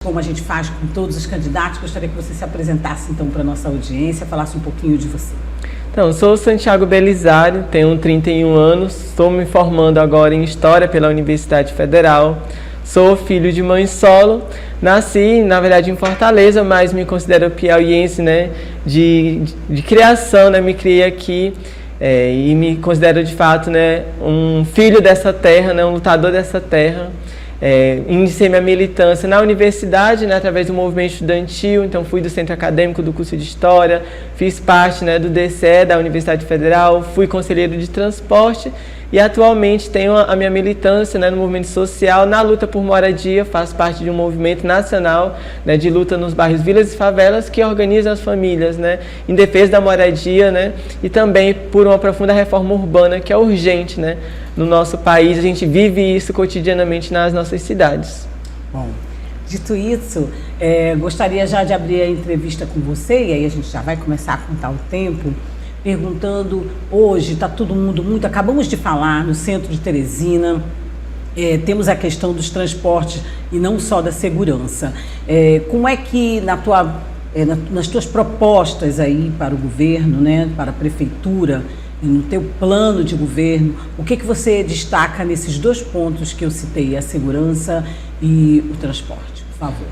Como a gente faz com todos os candidatos, gostaria que você se apresentasse então para a nossa audiência, falasse um pouquinho de você. Então, sou Santiago Belisário, tenho 31 anos, estou me formando agora em História pela Universidade Federal, sou filho de mãe solo, nasci, na verdade, em Fortaleza, mas me considero piauiense, né, de criação, né, me criei aqui e me considero, de fato, né, um filho dessa terra, né, um lutador dessa terra. Iniciei minha militância na universidade, né, através do movimento estudantil, então fui do centro acadêmico do curso de História, fiz parte, né, do DCE da Universidade Federal, fui conselheiro de transporte e atualmente tenho a minha militância, né, no movimento social, na luta por moradia, faço parte de um movimento nacional, né, de luta nos bairros, vilas e favelas que organiza as famílias, né, em defesa da moradia, né, e também por uma profunda reforma urbana que é urgente, né, no nosso país. A gente vive isso cotidianamente nas nossas cidades. Bom, dito isso, gostaria já de abrir a entrevista com você, e aí a gente já vai começar a contar o tempo, perguntando, hoje está todo mundo muito, acabamos de falar no centro de Teresina, temos a questão dos transportes e não só da segurança. Como é que nas tuas propostas aí para o governo, né, para a prefeitura, e no teu plano de governo, o que você destaca nesses dois pontos que eu citei, a segurança e o transporte, por favor?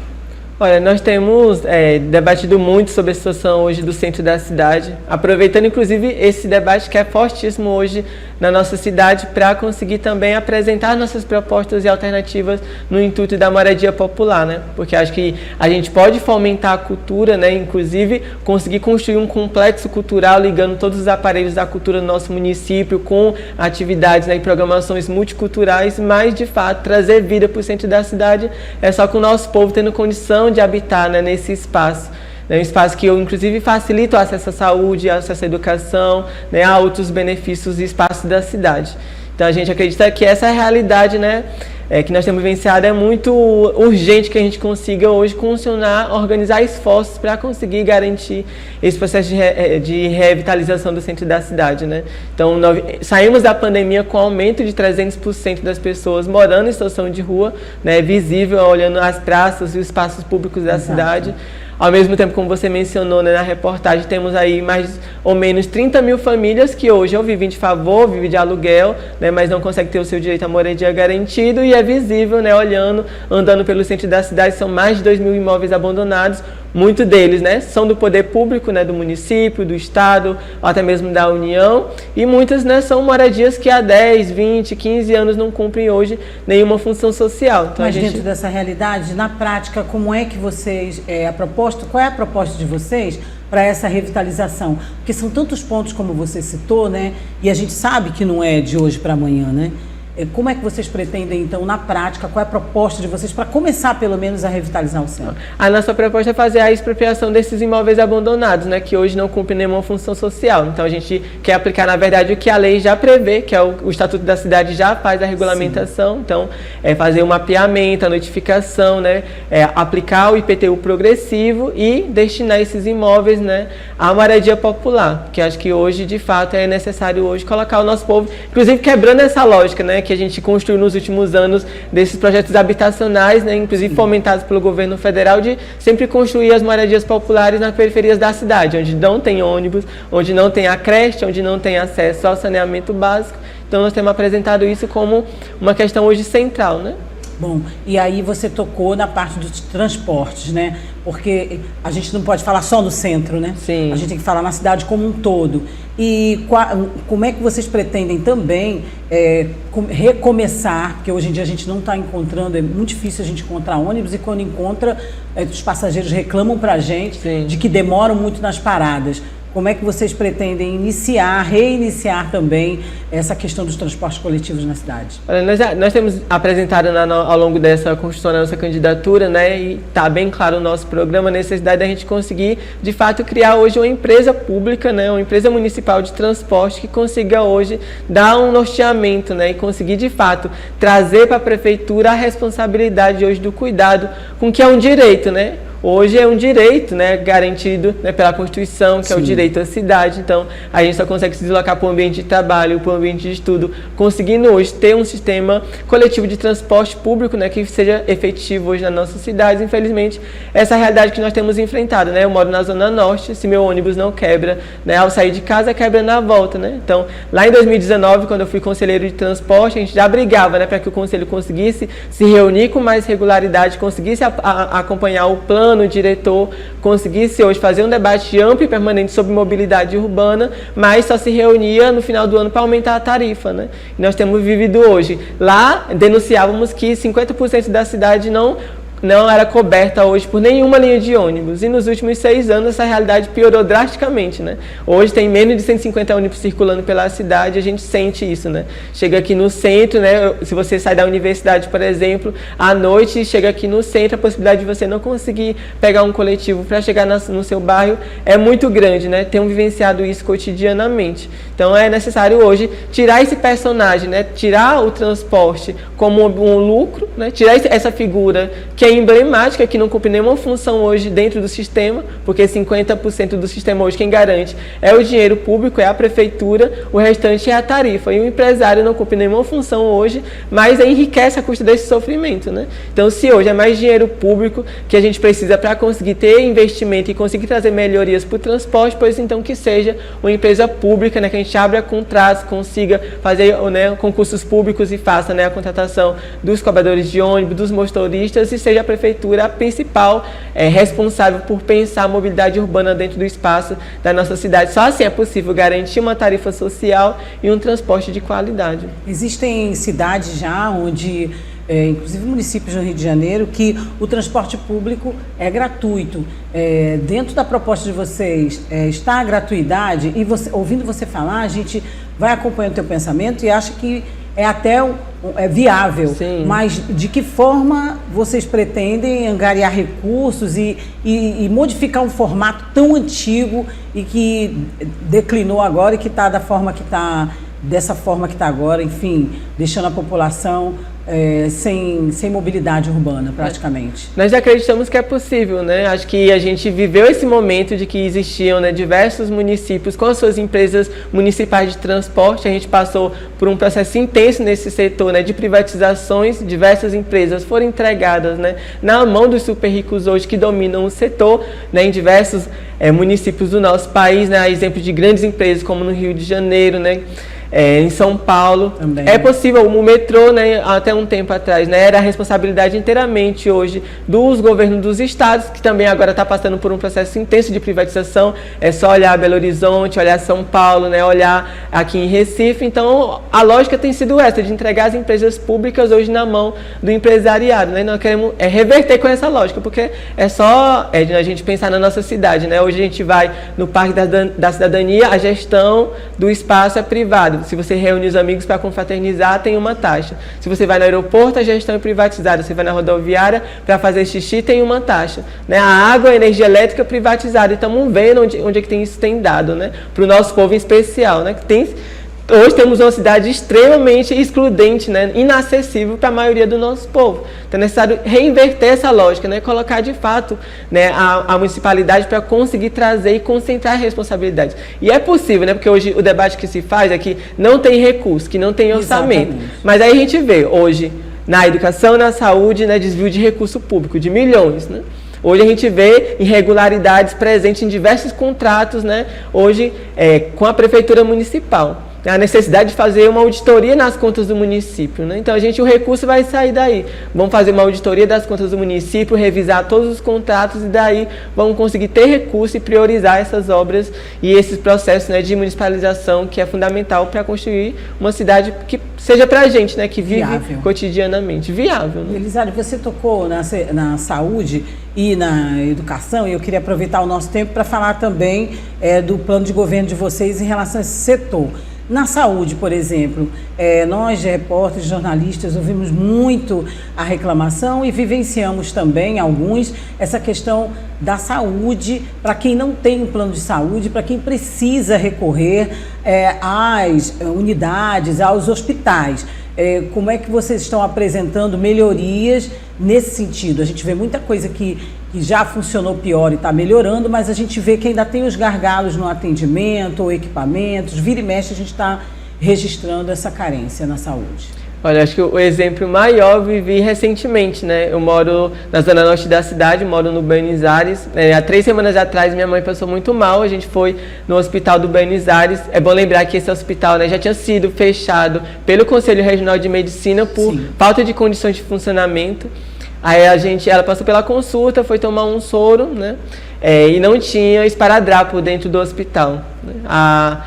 Olha, nós temos debatido muito sobre a situação hoje do centro da cidade, aproveitando inclusive esse debate que é fortíssimo hoje na nossa cidade para conseguir também apresentar nossas propostas e alternativas no intuito da moradia popular, né? Porque acho que a gente pode fomentar a cultura, né? Inclusive conseguir construir um complexo cultural ligando todos os aparelhos da cultura do nosso município com atividades, né, e programações multiculturais, mas de fato trazer vida para o centro da cidade é só com o nosso povo tendo condição de habitar, né, nesse espaço. Um espaço que eu, inclusive, facilita o acesso à saúde, acesso à educação, né, a outros benefícios e espaços da cidade. Então, a gente acredita que essa realidade, né, que nós temos vivenciado é muito urgente que a gente consiga hoje funcionar, organizar esforços para conseguir garantir esse processo de revitalização do centro da cidade, né? Então, nós saímos da pandemia com aumento de 300% das pessoas morando em situação de rua, né, visível, olhando as praças e os espaços públicos da cidade. Ao mesmo tempo, como você mencionou, né, na reportagem, temos aí mais ou menos 30 mil famílias que hoje ou vivem de favor, vivem de aluguel, né, mas não conseguem ter o seu direito à moradia garantido e é visível, né, andando pelo centro da cidade, são mais de 2 mil imóveis abandonados, muitos deles, né, são do poder público, né, do município, do estado, ou até mesmo da União, e muitas, né, são moradias que há 10, 20, 15 anos não cumprem hoje nenhuma função social. Então, mas dentro dessa realidade, na prática, como é que vocês, qual é a proposta de vocês para essa revitalização? Porque são tantos pontos como você citou, né, e a gente sabe que não é de hoje para amanhã, né? Como é que vocês pretendem, então, na prática, qual é a proposta de vocês para começar, pelo menos, a revitalizar o centro? A nossa proposta é fazer a expropriação desses imóveis abandonados, né, que hoje não cumprem nenhuma função social. Então, a gente quer aplicar, na verdade, o que a lei já prevê, que é o Estatuto da Cidade já faz a regulamentação. Sim. Então, fazer o mapeamento, a notificação, né, aplicar o IPTU progressivo e destinar esses imóveis, né, à moradia popular, que acho que hoje, de fato, é necessário hoje colocar o nosso povo, inclusive quebrando essa lógica, né, que a gente construiu nos últimos anos desses projetos habitacionais, né, inclusive fomentados pelo governo federal, de sempre construir as moradias populares nas periferias da cidade, onde não tem ônibus, onde não tem a creche, onde não tem acesso ao saneamento básico. Então, nós temos apresentado isso como uma questão hoje central, né? Bom, e aí você tocou na parte dos transportes, né? Porque a gente não pode falar só no centro, né? Sim. A gente tem que falar na cidade como um todo. E como é que vocês pretendem também recomeçar, porque hoje em dia a gente não está encontrando, é muito difícil a gente encontrar ônibus e quando encontra, os passageiros reclamam para a gente. Sim. De que demoram muito nas paradas. Como é que vocês pretendem reiniciar também essa questão dos transportes coletivos na cidade? Nós temos apresentado ao longo dessa construção da nossa candidatura, né, e está bem claro o nosso programa, a necessidade da gente conseguir, de fato, criar hoje uma empresa pública, né, uma empresa municipal de transporte que consiga hoje dar um norteamento, né, e conseguir, de fato, trazer para a prefeitura a responsabilidade hoje do cuidado com que é um direito, né? hoje é um direito, né, garantido, né, pela Constituição, que é o direito à cidade. Então, a gente só consegue se deslocar para o ambiente de trabalho, para o ambiente de estudo, conseguindo hoje ter um sistema coletivo de transporte público, né, que seja efetivo hoje na nossa cidade. Infelizmente, essa é a realidade que nós temos enfrentado, né? Eu moro na Zona Norte, se meu ônibus não quebra, né, ao sair de casa, quebra na volta, né? Então, lá em 2019, quando eu fui conselheiro de transporte, a gente já brigava, né, para que o conselho conseguisse se reunir com mais regularidade, conseguisse acompanhar o plano diretor, conseguisse hoje fazer um debate amplo e permanente sobre mobilidade urbana, mas só se reunia no final do ano para aumentar a tarifa, né? E nós temos vivido hoje. Lá, denunciávamos que 50% da cidade não era coberta hoje por nenhuma linha de ônibus. E nos últimos 6 anos essa realidade piorou drasticamente, né? Hoje tem menos de 150 ônibus circulando pela cidade, a gente sente isso, né? Chega aqui no centro, né? Se você sai da universidade, por exemplo, à noite, chega aqui no centro, a possibilidade de você não conseguir pegar um coletivo para chegar no seu bairro é muito grande, né? Temos vivenciado isso cotidianamente. Então é necessário hoje tirar esse personagem, né? Tirar o transporte como um lucro, né? Tirar essa figura que é emblemática, que não cumpre nenhuma função hoje dentro do sistema, porque 50% do sistema hoje quem garante é o dinheiro público, é a prefeitura, o restante é a tarifa. E o empresário não cumpre nenhuma função hoje, mas enriquece a custa desse sofrimento, né? Então, se hoje é mais dinheiro público que a gente precisa para conseguir ter investimento e conseguir trazer melhorias para o transporte, pois então que seja uma empresa pública, né, que a gente abra contratos, consiga fazer, né, concursos públicos e faça, né, a contratação dos cobradores de ônibus, dos motoristas, e seja a prefeitura a principal responsável por pensar a mobilidade urbana dentro do espaço da nossa cidade. Só assim é possível garantir uma tarifa social e um transporte de qualidade. Existem cidades já onde, inclusive municípios no Rio de Janeiro, que o transporte público é gratuito. Dentro da proposta de vocês está a gratuidade, e ouvindo você falar, a gente vai acompanhando o teu pensamento e acha que é até viável. Sim. Mas de que forma vocês pretendem angariar recursos e modificar um formato tão antigo e que declinou agora e que está da forma que está, dessa forma que está agora, enfim, deixando a população sem mobilidade urbana, praticamente? Nós acreditamos que é possível, né? Acho que a gente viveu esse momento de que existiam, né, diversos municípios com as suas empresas municipais de transporte. A gente passou por um processo intenso nesse setor, né, de privatizações. Diversas empresas foram entregadas, né, na mão dos super ricos hoje que dominam o setor, né, em diversos municípios do nosso país, né? Exemplo de grandes empresas como no Rio de Janeiro, né? Em São Paulo. Também. É possível, o metrô, né, até um tempo atrás, né, era a responsabilidade inteiramente hoje dos governos dos estados, que também agora está passando por um processo intenso de privatização. É só olhar Belo Horizonte, olhar São Paulo, né, olhar aqui em Recife. Então, a lógica tem sido essa, de entregar as empresas públicas hoje na mão do empresariado, né? Nós queremos reverter com essa lógica, porque é só a gente pensar na nossa cidade, né? Hoje a gente vai no Parque da Cidadania, a gestão do espaço é privada. Se você reúne os amigos para confraternizar, tem uma taxa. Se você vai no aeroporto, a gestão é privatizada. Se você vai na rodoviária para fazer xixi, tem uma taxa, né? A água, a energia elétrica privatizada. E estamos vendo onde é que isso tem dado, né? Para o nosso povo em especial, né? Hoje temos uma cidade extremamente excludente, né? Inacessível para a maioria do nosso povo. Então é necessário reinverter essa lógica, né? Colocar de fato, né, a municipalidade para conseguir trazer e concentrar a responsabilidade. E é possível, né? Porque hoje o debate que se faz é que não tem recurso, que não tem orçamento. Exatamente. Mas aí a gente vê hoje na educação, na saúde, né, desvio de recurso público de milhões, né? Hoje a gente vê irregularidades presentes em diversos contratos, né? Hoje com a prefeitura municipal. A necessidade de fazer uma auditoria nas contas do município, né? Então o recurso vai sair daí. Vamos fazer uma auditoria das contas do município, revisar todos os contratos e daí vamos conseguir ter recurso e priorizar essas obras e esses processos, né, de municipalização, que é fundamental para construir uma cidade que seja para a gente, né, que vive viável. Cotidianamente. Viável. Né? Elisário, você tocou na saúde e na educação, e eu queria aproveitar o nosso tempo para falar também do plano de governo de vocês em relação a esse setor. Na saúde, por exemplo, nós, repórteres, jornalistas, ouvimos muito a reclamação e vivenciamos também, alguns, essa questão da saúde para quem não tem um plano de saúde, para quem precisa recorrer às unidades, aos hospitais. como é que vocês estão apresentando melhorias nesse sentido? A gente vê muita coisa que já funcionou pior e está melhorando, mas a gente vê que ainda tem os gargalos no atendimento ou equipamentos, vira e mexe a gente está registrando essa carência na saúde. Olha, acho que o exemplo maior eu vivi recentemente, né? Eu moro na zona norte da cidade, moro no Buenos Aires. Há 3 semanas atrás, minha mãe passou muito mal, a gente foi no hospital do Buenos Aires. É bom lembrar que esse hospital, né, já tinha sido fechado pelo Conselho Regional de Medicina por falta de condições de funcionamento. Aí ela passou pela consulta, foi tomar um soro, né? E não tinha esparadrapo dentro do hospital, né? A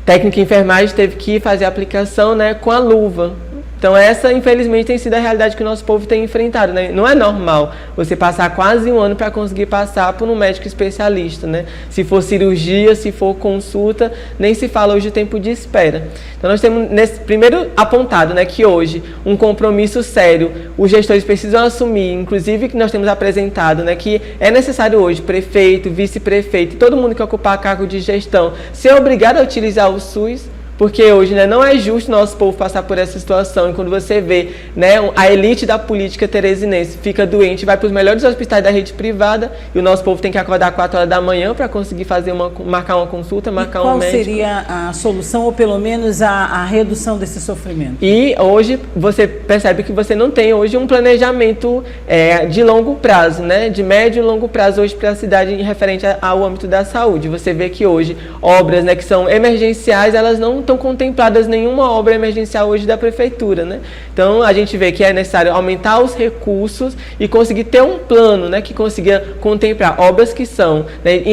técnica de enfermagem teve que fazer a aplicação, né, com a luva. Então essa, infelizmente, tem sido a realidade que o nosso povo tem enfrentado, né? Não é normal você passar quase um ano para conseguir passar por um médico especialista, né? Se for cirurgia, se for consulta, nem se fala hoje o tempo de espera. Então nós temos, nesse primeiro apontado, né, que hoje um compromisso sério os gestores precisam assumir, inclusive que nós temos apresentado, né, que é necessário hoje prefeito, vice-prefeito, todo mundo que ocupar cargo de gestão ser obrigado a utilizar o SUS. Porque hoje, né, não é justo nosso povo passar por essa situação. E quando você vê, né, a elite da política teresinense fica doente, vai para os melhores hospitais da rede privada e o nosso povo tem que acordar 4 horas da manhã para conseguir marcar uma consulta, marcar um médico. Qual seria a solução ou pelo menos a redução desse sofrimento? E hoje você percebe que você não tem hoje um planejamento de longo prazo, né, de médio e longo prazo hoje para a cidade referente ao âmbito da saúde. Você vê que hoje obras, né, que são emergenciais, elas não estão contempladas nenhuma obra emergencial hoje da prefeitura, né? Então a gente vê que é necessário aumentar os recursos e conseguir ter um plano, né, que consiga contemplar obras que são, né,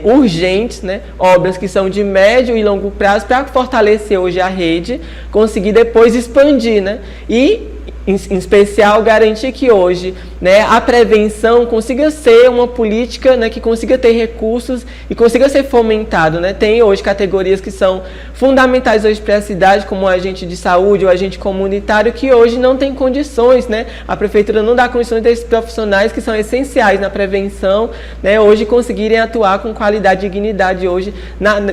urgentes, né, obras que são de médio e longo prazo para fortalecer hoje a rede, conseguir depois expandir, né? E em especial, garantir que hoje, né, a prevenção consiga ser uma política, né, que consiga ter recursos e consiga ser fomentado, né? Tem hoje categorias que são fundamentais hoje para a cidade, como o agente de saúde ou agente comunitário, que hoje não tem condições, né? A prefeitura não dá condições desses profissionais que são essenciais na prevenção, né, hoje conseguirem atuar com qualidade e dignidade hoje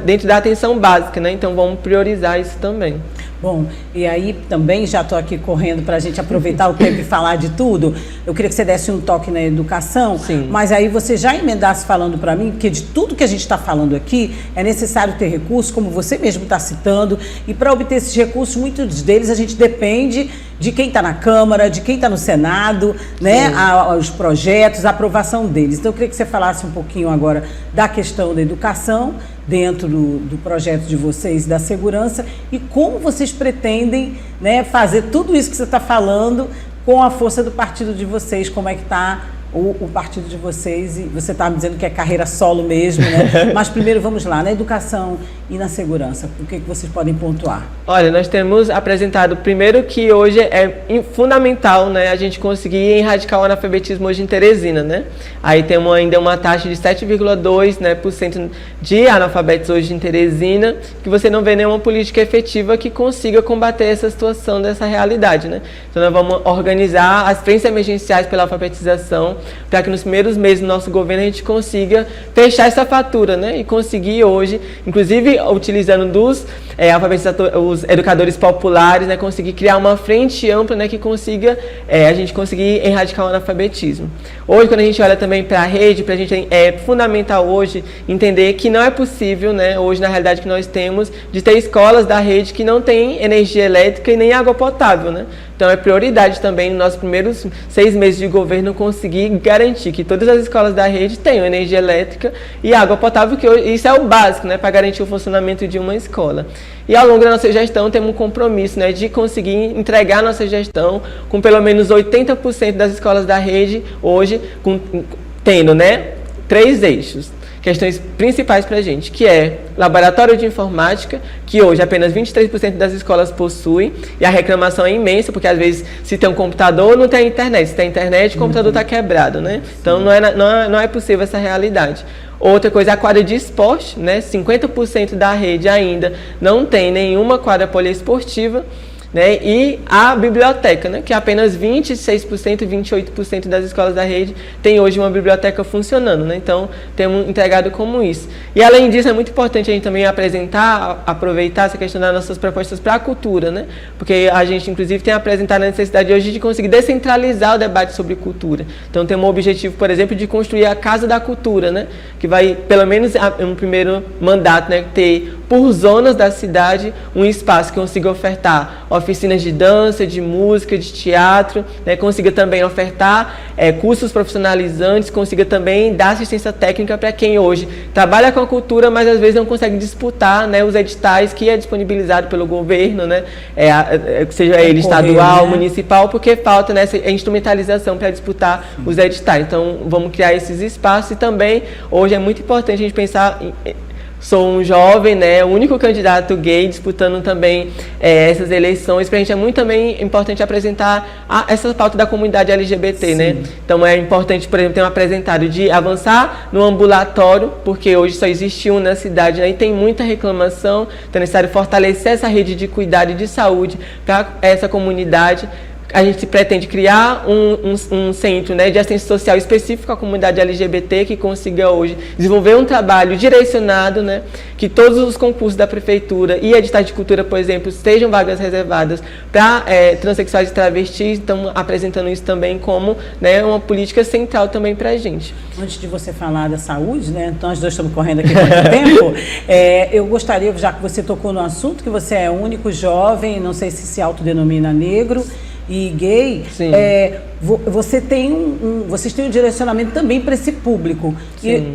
dentro da atenção básica, né? Então vamos priorizar isso também. Bom, e aí também já estou aqui correndo para a gente aproveitar o tempo e falar de tudo. Eu queria que você desse um toque na educação, sim, mas aí você já emendasse falando para mim, porque de tudo que a gente está falando aqui, é necessário ter recursos, como você mesmo está citando, e para obter esses recursos, muitos deles a gente depende de quem está na Câmara, de quem está no Senado, né, os projetos, a aprovação deles. Então eu queria que você falasse um pouquinho agora da questão da educação, dentro do projeto de vocês, da segurança, e como vocês pretendem, né, fazer tudo isso que você está falando com a força do partido de vocês, como é que está o partido de vocês, e você está me dizendo que é carreira solo mesmo, né? Mas primeiro vamos lá, na educação e na segurança, o que vocês podem pontuar? Olha, nós temos apresentado primeiro que hoje é fundamental, né, a gente conseguir erradicar o analfabetismo hoje em Teresina, né? Aí temos ainda uma taxa de 7,2%, né, de analfabetos hoje em Teresina, que você não vê nenhuma política efetiva que consiga combater essa situação dessa realidade, né? Então nós vamos organizar as frentes emergenciais pela alfabetização, para que nos primeiros meses do nosso governo a gente consiga fechar essa fatura, né? E conseguir hoje, inclusive utilizando os educadores populares, né? Conseguir criar uma frente ampla, né? Que consiga a gente conseguir erradicar o analfabetismo. Hoje, quando a gente olha também para a rede, para a gente é fundamental hoje entender que não é possível, né? Hoje, na realidade que nós temos, de ter escolas da rede que não têm energia elétrica e nem água potável, né? Então é prioridade também nos nossos primeiros 6 meses de governo conseguir garantir que todas as escolas da rede tenham energia elétrica e água potável, que isso é o básico, né, para garantir o funcionamento de uma escola. E ao longo da nossa gestão temos um compromisso, né, de conseguir entregar a nossa gestão com pelo menos 80% das escolas da rede hoje tendo, né, 3 eixos. Questões principais para a gente, que é laboratório de informática, que hoje apenas 23% das escolas possuem, e a reclamação é imensa, porque às vezes se tem um computador, não tem internet, se tem internet, o computador está quebrado, né? Então não é possível essa realidade. Outra coisa, a quadra de esporte, né? 50% da rede ainda não tem nenhuma quadra poliesportiva. né, e a biblioteca, né, que apenas 26%, 28% das escolas da rede tem hoje uma biblioteca funcionando, né, então temos entregado como isso. E além disso, é muito importante a gente também aproveitar essa questão das nossas propostas para a cultura, né, porque a gente inclusive tem apresentado a necessidade hoje de conseguir descentralizar o debate sobre cultura. Então tem um objetivo, por exemplo, de construir a Casa da Cultura, né, que vai, pelo menos em um primeiro mandato, né, ter por zonas da cidade um espaço que consiga ofertar oficinas de dança, de música, de teatro, né, consiga também ofertar cursos profissionalizantes, consiga também dar assistência técnica para quem hoje trabalha com a cultura, mas às vezes não consegue disputar, né, os editais que é disponibilizado pelo governo, né, seja ele estadual, municipal, porque falta nessa instrumentalização para disputar os editais. Então vamos criar esses espaços e também hoje é muito importante a gente pensar sou um jovem, né, o único candidato gay disputando também essas eleições. Para a gente é muito também importante apresentar essa pauta da comunidade LGBT, né? Então é importante, por exemplo, ter um apresentado de avançar no ambulatório, porque hoje só existe um na cidade, né, e tem muita reclamação, então é necessário fortalecer essa rede de cuidado e de saúde para essa comunidade. A gente pretende criar um centro, né, de assistência social específico à comunidade LGBT que consiga hoje desenvolver um trabalho direcionado, né, que todos os concursos da prefeitura e editais de cultura, por exemplo, sejam vagas reservadas para transexuais e travestis. Estamos apresentando isso também como, né, uma política central também para a gente. Antes de você falar da saúde, né, então nós dois estamos correndo aqui muito tempo, eu gostaria, já que você tocou no assunto, que você é o único jovem, não sei se autodenomina negro e gay, vocês têm um direcionamento também para esse público.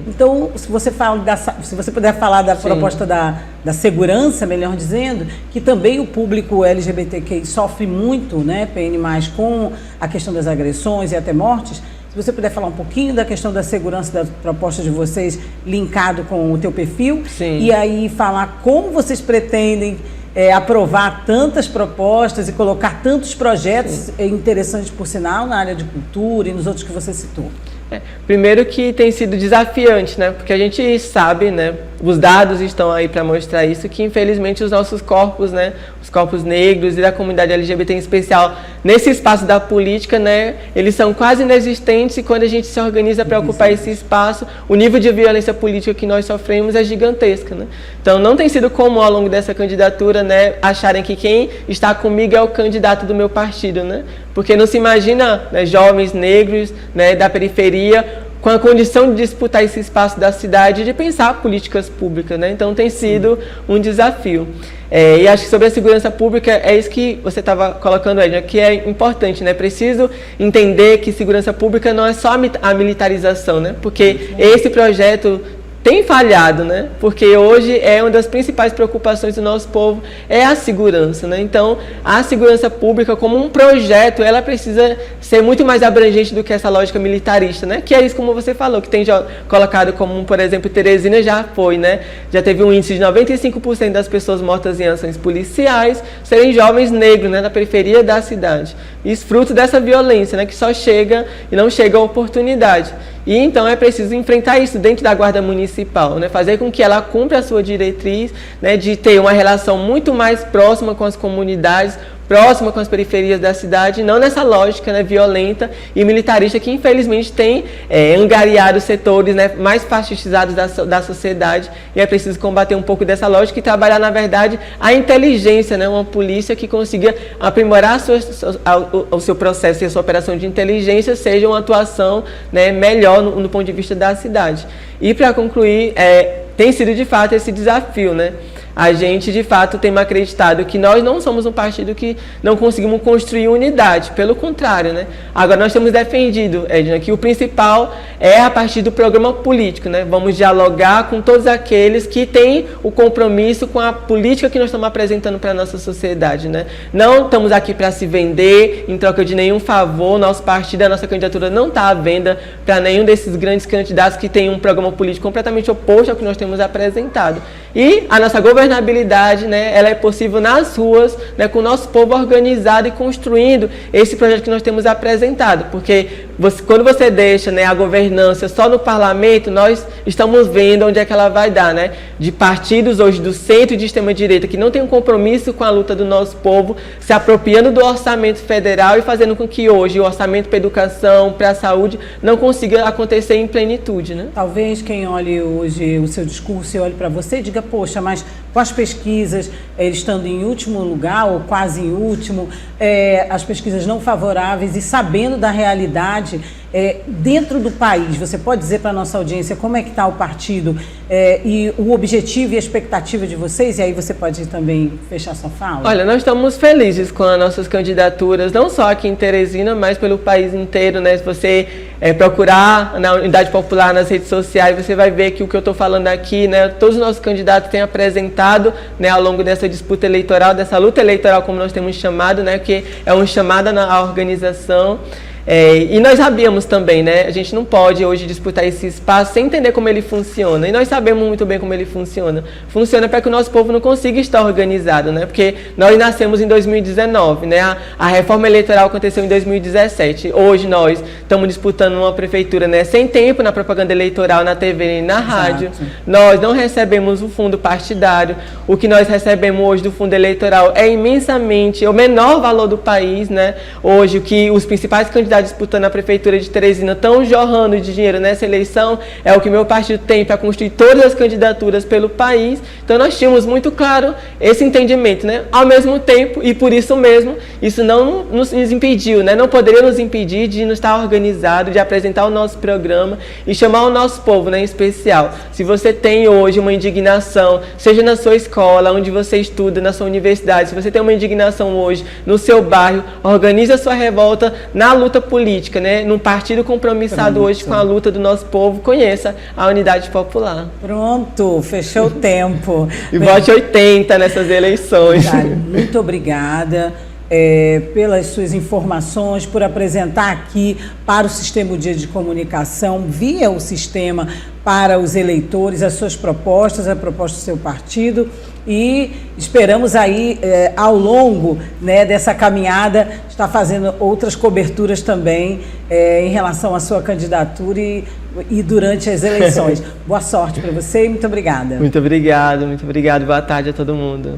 Então, se você puder falar da proposta da segurança, melhor dizendo, que também o público LGBTQI sofre muito, né, PN+, com a questão das agressões e até mortes. Se você puder falar um pouquinho da questão da segurança da proposta de vocês, linkado com o teu perfil, e aí falar como vocês pretendem aprovar tantas propostas e colocar tantos projetos interessantes, por sinal, na área de cultura e nos outros que você citou. Primeiro que tem sido desafiante, né? Porque a gente sabe, né? Os dados estão aí para mostrar isso, que infelizmente os nossos corpos, né? Os corpos negros e da comunidade LGBT em especial, nesse espaço da política, né? Eles são quase inexistentes e quando a gente se organiza para ocupar esse espaço, o nível de violência política que nós sofremos é gigantesca, né? Então não tem sido comum ao longo dessa candidatura, né? Acharem que quem está comigo é o candidato do meu partido, né? Porque não se imagina, né, jovens negros, né, da periferia com a condição de disputar esse espaço da cidade e de pensar políticas públicas, né? Então tem sido um desafio. E acho que sobre a segurança pública é isso que você estava colocando, Edna, que é importante, né? Preciso entender que segurança pública não é só a militarização, né? Porque esse projeto tem falhado, né? Porque hoje é uma das principais preocupações do nosso povo é a segurança, né? Então, a segurança pública como um projeto, ela precisa ser muito mais abrangente do que essa lógica militarista, né? Que é isso, como você falou, que tem já colocado como, por exemplo, Teresina já foi, né? Já teve um índice de 95% das pessoas mortas em ações policiais serem jovens negros, né? Na periferia da cidade. Isso fruto dessa violência, né? Que só chega e não chega a oportunidade. E então é preciso enfrentar isso dentro da Guarda Municipal, né? Fazer com que ela cumpra a sua diretriz, né? De ter uma relação muito mais próxima com as comunidades, próxima com as periferias da cidade, não nessa lógica, né, violenta e militarista que infelizmente tem angariado setores, né, mais fascistizados da sociedade, e é preciso combater um pouco dessa lógica e trabalhar, na verdade, a inteligência, né, uma polícia que consiga aprimorar o seu processo e a sua operação de inteligência, seja uma atuação, né, melhor no ponto de vista da cidade. E para concluir, tem sido de fato esse desafio, né? A gente, de fato, tem acreditado que nós não somos um partido que não conseguimos construir unidade, pelo contrário, né? Agora, nós temos defendido, Edna, que o principal é a partir do programa político, né? Vamos dialogar com todos aqueles que têm o compromisso com a política que nós estamos apresentando para a nossa sociedade, né? Não estamos aqui para se vender em troca de nenhum favor, nosso partido, a nossa candidatura não está à venda para nenhum desses grandes candidatos que têm um programa político completamente oposto ao que nós temos apresentado. E a nossa governabilidade, né, ela é possível nas ruas, né, com o nosso povo organizado e construindo esse projeto que nós temos apresentado, porque quando você deixa, né, a governança só no parlamento, nós estamos vendo onde é que ela vai dar, né? De partidos hoje do centro e de extrema-direita que não tem um compromisso com a luta do nosso povo, se apropriando do orçamento federal e fazendo com que hoje o orçamento para a educação, para a saúde, não consiga acontecer em plenitude, né? Talvez quem olhe hoje o seu discurso e olhe para você e diga, poxa, mas com as pesquisas, ele estando em último lugar ou quase em último, as pesquisas não favoráveis e sabendo da realidade dentro do país, você pode dizer para a nossa audiência como é que está o partido e o objetivo e a expectativa de vocês? E aí você pode também fechar sua fala. Olha, nós estamos felizes com as nossas candidaturas, não só aqui em Teresina, mas pelo país inteiro, né? Se você procurar na Unidade Popular nas redes sociais, você vai ver que o que eu estou falando aqui, né? Todos os nossos candidatos têm apresentado, né, ao longo dessa disputa eleitoral, dessa luta eleitoral, como nós temos chamado, né? Que é uma chamada à organização. E nós sabíamos também, né? A gente não pode hoje disputar esse espaço sem entender como ele funciona. E nós sabemos muito bem como ele funciona. Funciona para que o nosso povo não consiga estar organizado, né? Porque nós nascemos em 2019, né? A reforma eleitoral aconteceu em 2017. Hoje nós estamos disputando uma prefeitura, né, sem tempo na propaganda eleitoral, na TV e na rádio. Exato. Nós não recebemos o fundo partidário. O que nós recebemos hoje do fundo eleitoral é imensamente o menor valor do país, né? Hoje o que os principais candidatos disputando a prefeitura de Teresina estão jorrando de dinheiro nessa eleição é o que meu partido tem para construir todas as candidaturas pelo país. Então nós tínhamos muito claro esse entendimento, né? Ao mesmo tempo, e por isso mesmo, isso não nos impediu, né? Não poderia nos impedir de nos estar organizado, de apresentar o nosso programa e chamar o nosso povo, né, em especial. Se você tem hoje uma indignação, seja na sua escola, onde você estuda, na sua universidade, se você tem uma indignação hoje no seu bairro, organize a sua revolta na luta política, né? Num partido compromissado hoje com a luta do nosso povo, conheça a Unidade Popular. Pronto, fechou o tempo. E vote 80 nessas eleições. Muito obrigada pelas suas informações, por apresentar aqui para o Sistema Dia de Comunicação, via o sistema, para os eleitores, as suas propostas, a proposta do seu partido, e esperamos aí, ao longo, né, dessa caminhada, estar fazendo outras coberturas também em relação à sua candidatura e durante as eleições. Boa sorte para você e muito obrigada. Muito obrigado, muito obrigado. Boa tarde a todo mundo.